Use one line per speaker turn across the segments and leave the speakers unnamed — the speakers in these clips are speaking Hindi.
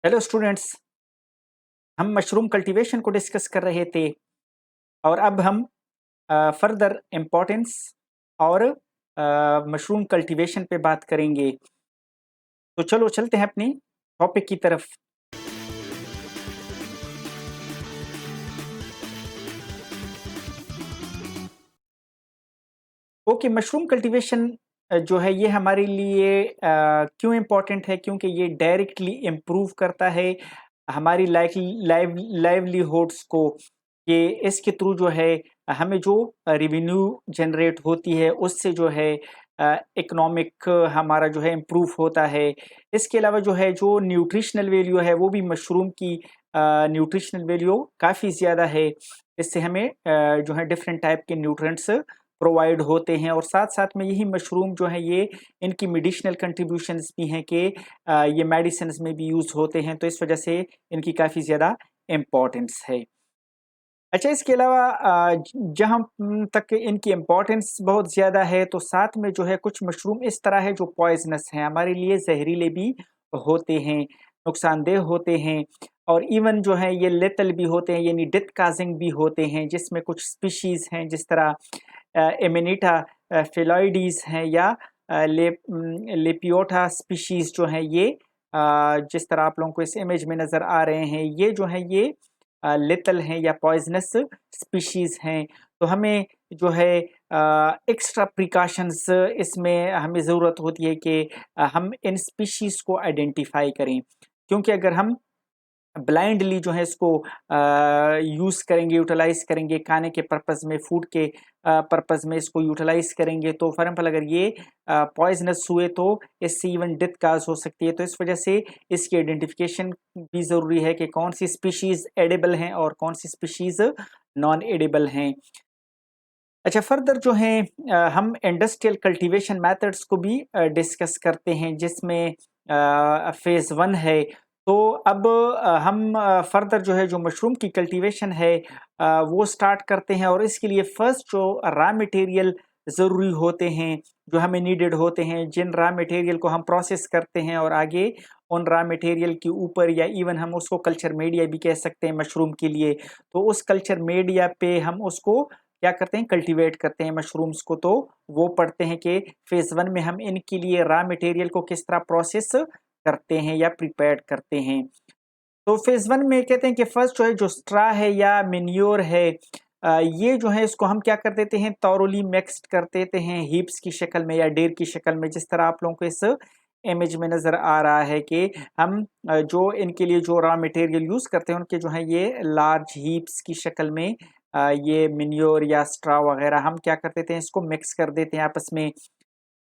Hello students. हम मशरूम कल्टीवेशन को डिस्कस कर रहे थे और अब हम फर्दर इम्पोर्टेंस और मशरूम कल्टीवेशन पे बात करेंगे। तो चलो चलते हैं अपनी टॉपिक की तरफ। ओके, मशरूम कल्टीवेशन जो है ये हमारे लिए क्यों इम्पोर्टेंट है? क्योंकि ये डायरेक्टली इम्प्रूव करता है हमारी लाइवलीहुड्स को, कि इसके थ्रू जो है हमें जो रेवेन्यू जनरेट होती है उससे जो है इकोनॉमिक हमारा जो है इम्प्रूव होता है। इसके अलावा जो है जो न्यूट्रिशनल वैल्यू है वो भी मशरूम की न्यूट्रिशनल वैल्यू काफ़ी ज़्यादा है। इससे हमें जो है डिफरेंट टाइप के न्यूट्रिएंट्स प्रोवाइड होते हैं और साथ साथ में यही मशरूम जो है ये इनकी मेडिसिनल कंट्रीब्यूशंस भी हैं कि ये मेडिसिन में भी यूज़ होते हैं, तो इस वजह से इनकी काफ़ी ज़्यादा इम्पोर्टेंस है। अच्छा, इसके अलावा जहाँ तक इनकी इम्पोर्टेंस बहुत ज़्यादा है, तो साथ में जो है कुछ मशरूम इस तरह है जो पॉइजनस हैं, हमारे लिए जहरीले भी होते हैं, नुकसानदेह होते हैं और इवन जो है ये लेतल भी होते हैं, यानी डेथ काजिंग भी होते हैं, जिसमें कुछ स्पीशीज़ हैं जिस तरह एमेनिटा फिलॉइडीज़ हैं या लेपियोटा स्पीशीज़ जो हैं ये जिस तरह आप लोगों को इस इमेज में नज़र आ रहे हैं, ये जो है ये लेतल हैं या पॉइजनस स्पीशीज़ हैं। तो हमें जो है एक्स्ट्रा प्रिकॉशंस इसमें हमें ज़रूरत होती है कि हम इन स्पीशीज़ को आइडेंटिफ़ाई करें, क्योंकि अगर हम ब्लाइंडली जो है इसको यूज़ करेंगे, यूटिलाइज़ करेंगे खाने के पर्पज़ में, फूड के पर्पज़ में इसको यूटिलाइज़ करेंगे, तो फॉर एग्ज़ाम्पल अगर ये पॉइज़नस हुए तो इससे इवन डेथ काज़ हो सकती है। तो इस वजह से इसकी आइडेंटिफ़िकेशन भी ज़रूरी है कि कौन सी स्पीशीज़ एडिबल हैं और कौन सी स्पीशीज़ नॉन एडिबल हैं। अच्छा, फर्दर जो है हम इंडस्ट्रियल कल्टीवेशन मेथड्स को भी डिस्कस करते हैं, जिसमें फेज़ 1 है। तो अब हम फर्दर जो है जो मशरूम की कल्टीवेशन है वो स्टार्ट करते हैं और इसके लिए फर्स्ट जो रॉ मटेरियल ज़रूरी होते हैं, जो हमें नीडेड होते हैं, जिन रॉ मटेरियल को हम प्रोसेस करते हैं और आगे उन रॉ मटेरियल के ऊपर या इवन हम उसको कल्चर मीडिया भी कह सकते हैं मशरूम के लिए, तो उस कल्चर मीडिया पे हम उसको क्या करते हैं, कल्टीवेट करते हैं मशरूम्स को। तो वो पढ़ते हैं कि फेज़ 1 में हम इनके लिए रॉ मटेरियल को किस तरह प्रोसेस करते हैं या प्रिपेयर करते हैं। तो फेज़ 1 में कहते हैं कि फर्स्ट जो है जो स्ट्रा है या मैन्योर है, ये जो है इसको हम क्या कर देते हैं, थॉरोली मिक्स्ड कर देते हैं हीप्स की शक्ल में या ढेर की शक्ल में, जिस तरह आप लोगों को इस इमेज में नज़र आ रहा है कि हम जो इनके लिए जो रॉ मटेरियल यूज़ करते हैं उनके जो है ये लार्ज हीप्स की शक्ल में ये मैन्योर या स्ट्रा वगैरह हम क्या कर देते हैं, इसको मिक्स कर देते हैं आपस में।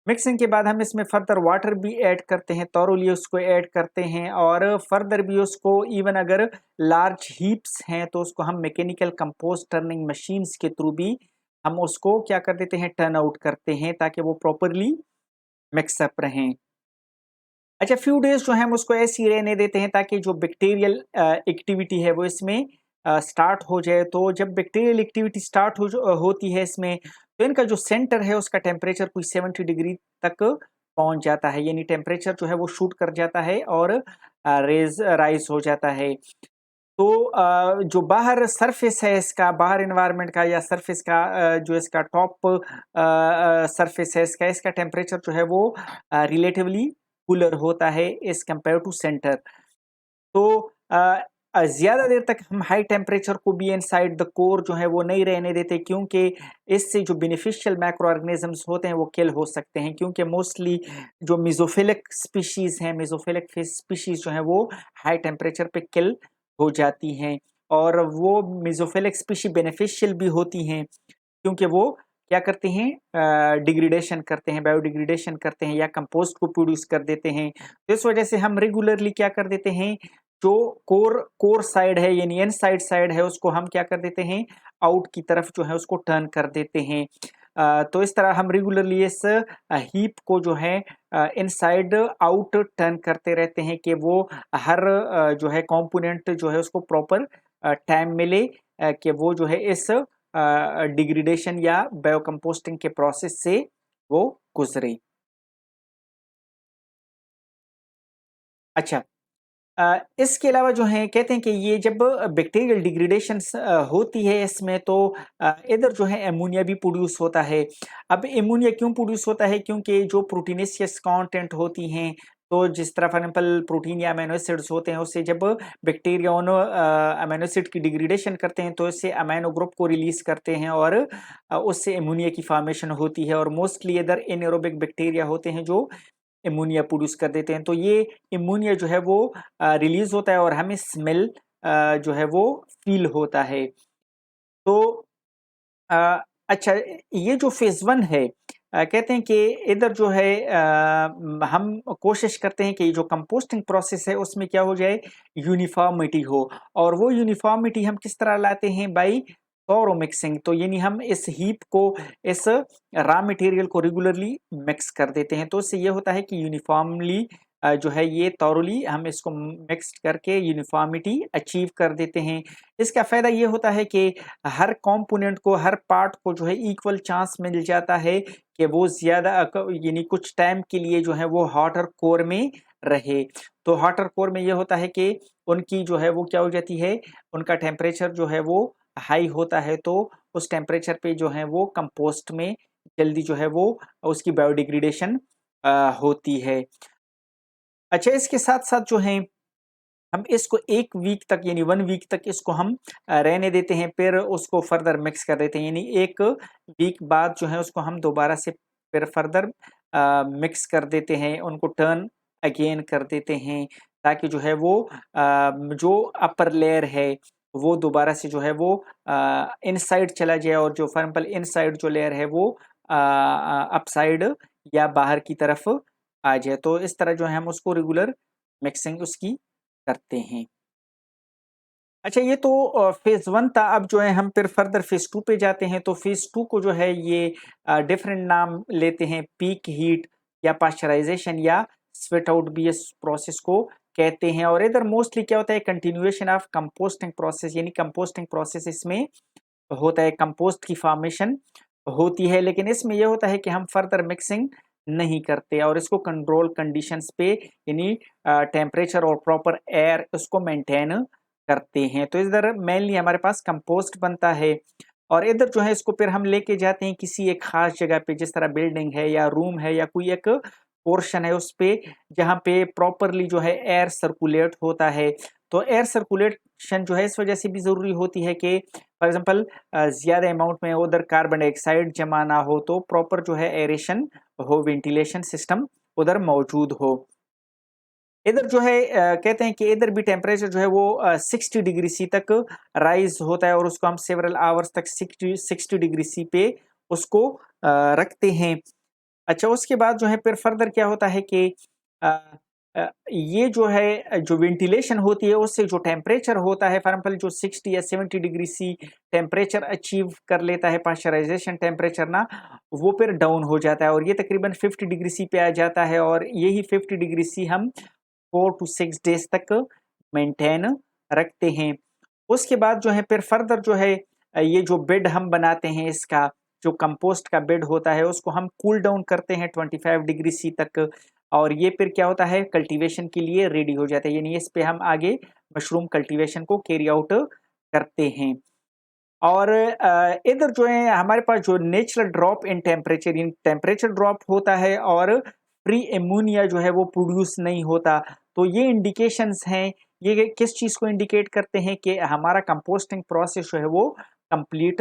मिक्सिंग के बाद हम इसमें फर्दर वाटर भी ऐड करते हैं, thoroughly उसको ऐड करते हैं और फर्दर भी उसको इवन अगर लार्ज हीप्स हैं तो उसको हम मैकेनिकल कंपोस्ट टर्निंग मशीन्स के थ्रू भी हम उसको क्या कर देते हैं, टर्न आउट करते हैं, ताकि वो प्रॉपरली मिक्सअप रहें। अच्छा, फ्यू डेज जो है हम उसको ऐसे ही रहने देते हैं ताकि जो बैक्टीरियल एक्टिविटी है वो इसमें स्टार्ट हो जाए। तो जब बैक्टीरियल एक्टिविटी स्टार्ट होती है इसमें, तो इनका जो सेंटर है उसका टेम्परेचर कुछ 70 डिग्री तक पहुंच जाता है, यानी टेम्परेचर जो है वो शूट कर जाता है और रेज राइज हो जाता है। तो जो बाहर सरफेस है इसका, बाहर इन्वायरमेंट का या सरफेस का जो इसका टॉप सरफेस है इसका टेम्परेचर जो है वो रिलेटिवली कूलर होता है एज कंपेयर टू सेंटर। तो ज़्यादा देर तक हम हाई टेम्परेचर को भी इनसाइड द कोर जो है वो नहीं रहने देते, क्योंकि इससे जो बेनिफिशियल माइक्रो ऑर्गेनिजम्स होते हैं वो किल हो सकते हैं, क्योंकि मोस्टली जो मेसोफिलिक स्पीशीज़ हैं, मेसोफिलिक फिश स्पीशीज़ जो हैं वो हाई टेम्परेचर पे किल हो जाती हैं और वो मेसोफिलिक स्पीशी बेनिफिशियल भी होती हैं, क्योंकि वो क्या करते हैं, डिग्रेडेशन करते हैं, बायोडिग्रेडेशन करते हैं या कंपोस्ट को प्रोड्यूस कर देते हैं। तो इस वजह से हम रेगुलरली क्या कर देते हैं, जो कोर कोर साइड है यानी इनसाइड साइड है उसको हम क्या कर देते हैं, आउट की तरफ जो है उसको टर्न कर देते हैं। तो इस तरह हम रेगुलरली इस हीप को जो है इनसाइड आउट टर्न करते रहते हैं कि वो हर जो है कंपोनेंट जो है उसको प्रॉपर टाइम मिले कि वो जो है इस डिग्रेडेशन या बायोकंपोस्टिंग के प्रोसेस से वो गुजरे। अच्छा, इसके अलावा जो है कहते हैं कि ये जब बैक्टीरियल डिग्रेडेशन होती है इसमें तो इधर जो है एमोनिया भी प्रोड्यूस होता है। अब एमोनिया क्यों प्रोड्यूस होता है? क्योंकि जो प्रोटीनेशियस कंटेंट होती हैं, तो जिस तरह फॉर एग्जाम्पल प्रोटीन या अमीनो एसिड्स होते हैं, उससे जब बैक्टीरिया उन अमीनो एसिड की डिग्रेडेशन करते हैं तो इससे अमीनो ग्रुप को रिलीज करते हैं और उससे एमोनिया की फॉर्मेशन होती है। और मोस्टली इधर एनारोबिक बैक्टीरिया होते हैं जो एमोनिया प्रोड्यूस कर देते हैं। तो ये एमोनिया जो है वो रिलीज होता है और हमें स्मेल जो है वो फील होता है। तो अच्छा, ये जो फेज़ 1 है, कहते हैं कि इधर जो है हम कोशिश करते हैं कि ये जो कंपोस्टिंग प्रोसेस है उसमें क्या हो जाए, यूनिफ़ॉर्मिटी हो। और वो यूनिफ़ॉर्मिटी हम किस तरह लाते हैं? By thorough mixing. तो यानी हम इस हीप को, इस रॉ मटेरियल को रेगुलरली मिक्स कर देते हैं, तो इससे ये होता है कि यूनिफ़ॉर्मली जो है ये थॉरोली हम इसको मिक्स करके यूनिफ़ॉर्मिटी अचीव कर देते हैं। इसका फ़ायदा ये होता है कि हर कंपोनेंट को, हर पार्ट को जो है इक्वल चांस मिल जाता है कि वो ज़्यादा यानी कुछ टाइम के लिए जो है वो हॉटर कोर में रहे। तो हॉटर कोर में ये होता है कि उनकी जो है वो क्या हो जाती है, उनका टेम्परेचर जो है वो हाई होता है, तो उस टेम्परेचर पे जो है वो कंपोस्ट में जल्दी जो है वो उसकी बायोडिग्रेडेशन होती है। अच्छा, इसके साथ-साथ जो है हम इसको 1 वीक तक यानी 1 वीक तक इसको हम रहने देते हैं, फिर उसको फर्दर मिक्स कर देते हैं। यानी 1 वीक बाद जो है उसको हम दोबारा से फिर फर्दर मिक्स कर देते हैं, उनको टर्न अगेन कर देते हैं, ताकि जो है वो जो अपर लेयर है वो दोबारा से जो है वो इनसाइड चला जाए और जो फॉर एग्जाम्पल इनसाइड जो लेयर है वो अपसाइड या बाहर की तरफ आ जाए। तो इस तरह जो है हम उसको रेगुलर मिक्सिंग उसकी करते हैं। अच्छा, ये तो फ़ेज़ 1 था। अब जो है हम फिर फर्दर फ़ेज़ 2 पे जाते हैं। तो फ़ेज़ 2 को जो है ये डिफरेंट नाम लेते हैं, पीक हीट या पाश्चराइज़ेशन या स्वेट आउट भी इस प्रोसेस को कहते हैं। और इधर मोस्टली क्या होता है, कंटिन्यूएशन ऑफ कंपोस्टिंग प्रोसेस, यानी कंपोस्टिंग प्रोसेस इसमें होता है, कंपोस्ट की फॉर्मेशन होती है। लेकिन इसमें ये होता है कि हम फर्दर मिक्सिंग नहीं करते और इसको कंट्रोल कंडीशंस पे यानी टेम्परेचर और प्रॉपर एयर उसको मेंटेन करते हैं। तो इधर मेनली हमारे पास कंपोस्ट बनता है और इधर जो है इसको फिर हम लेके जाते हैं किसी एक खास जगह पे, जिस तरह बिल्डिंग है या रूम है या कोई एक पोर्शन है उस पे, जहाँ पे प्रॉपरली जो है एयर सर्कुलेट होता है। तो एयर सर्कुलेशन जो है इस वजह से भी ज़रूरी होती है कि फॉर एग्जांपल ज़्यादा अमाउंट में उधर कार्बन डाइऑक्साइड जमा ना हो, तो प्रॉपर जो है एरेशन हो, वेंटिलेशन सिस्टम उधर मौजूद हो। इधर जो है कहते हैं कि इधर भी टेम्परेचर जो है वो 60 डिग्री सी तक राइज़ होता है और उसको हम सेवरल आवर्स तक 60 डिग्री सी पे उसको रखते हैं। अच्छा, उसके बाद जो है फिर फर्दर क्या होता है कि अ ये जो है जो वेंटिलेशन होती है उससे जो टेम्परेचर होता है, फॉर एग्जाम्पल जो 60 या 70 डिग्री सी टेम्परेचर अचीव कर लेता है पाश्चराइज़ेशन टेम्परेचर ना, वो फिर डाउन हो जाता है और ये तकरीबन 50 डिग्री सी पे आ जाता है और यही 50 डिग्री सी हम 4 टू 6 डेज़ तक मेंटेन रखते हैं। उसके बाद जो है फिर फर्दर जो है ये जो बेड हम बनाते हैं, इसका जो कंपोस्ट का बेड होता है उसको हम कूल डाउन करते हैं 25 डिग्री सी तक और ये फिर क्या होता है, कल्टीवेशन के लिए रेडी हो जाता है। यानी इस पे हम आगे मशरूम कल्टीवेशन को कैरी आउट करते हैं। और इधर जो है हमारे पास जो natural drop in temperature, in temperature drop होता है और फ्री एमोनिया जो है वो प्रोड्यूस नहीं होता। तो ये इंडिकेशंस हैं, ये किस चीज़ को इंडिकेट करते हैं कि हमारा कंपोस्टिंग प्रोसेस जो है वो कंप्लीट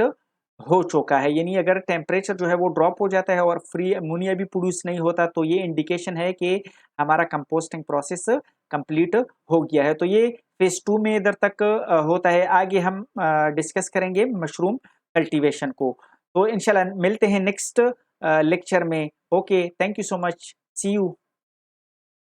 हो चुका है। यानी अगर टेम्परेचर जो है वो ड्रॉप हो जाता है और फ्री एमोनिया भी प्रोड्यूस नहीं होता, तो ये इंडिकेशन है कि हमारा कंपोस्टिंग प्रोसेस कंप्लीट हो गया है। तो ये फेज़ 2 में इधर तक होता है। आगे हम डिस्कस करेंगे मशरूम कल्टीवेशन को। तो इंशाल्लाह मिलते हैं नेक्स्ट लेक्चर में। Okay, thank you so much. See you.